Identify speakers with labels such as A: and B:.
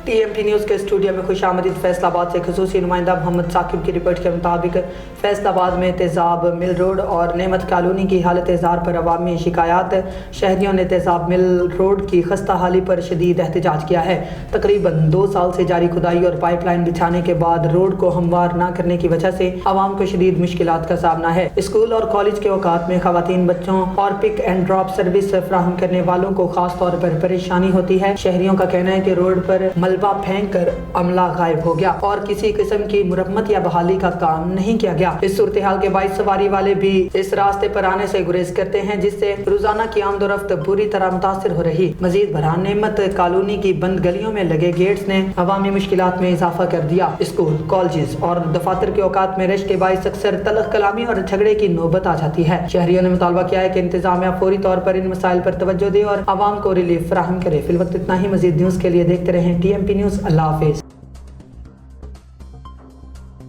A: TMT news के studio में खुशामदीद। फैसलाबाद से खसूसी नुमाइंदा मोहम्मद साकिब की रिपोर्ट के मुताबिक फैसलाबाद में तेज़ाब मिल रोड और नेमत कॉलोनी की हालत एज़ार पर अवामी शिकायत। शहरियों ने तेज़ाब मिल रोड की खस्ता हाली पर शदीद एहतजाज किया है। तकरीबन 2 साल से जारी खुदाई और पाइपलाइन बिछाने के बाद रोड को हमवार न करने की वजह से आवाम को शदीद मुश्किलात का सामना है। स्कूल और कॉलेज के औकात में खवातीन बच्चों और पिक एंड ड्रॉप सर्विस फराहम करने वालों को खास तौर पर परेशानी होती है। शहरियों का कहना है कि रोड पर मलबा फेंक कर अमला गायब हो गया और किसी किस्म की मुरम्मत या बहाली का काम नहीं किया गया। इस सूरत हाल के बाइस सवारी वाले भी इस रास्ते पर आने से गुरेज करते हैं, जिससे रोजाना की आमदोरफ्त बुरी तरह मुतासिर हो रही। मजीद बरहान नेमत कॉलोनी की बंद गलियों में लगे गेट्स ने अवामी मुश्किलात में इजाफा कर दिया। स्कूल, कॉलेज और दफातर के औकात में रश के बाइस अक्सर तलख कलामी और झगड़े की नौबत आ जाती है। शहरियों ने मुतालबा किया है कि इंतजामिया फौरी तौर पर इन मसाइल पर तवज्जो दे और आवाम को रिलीफ फराहम करे। फिलवक्त इतना ही। मजीद न्यूज़ के लिए देखते रहें TMT न्यूज़। अल्लाह हाफिज।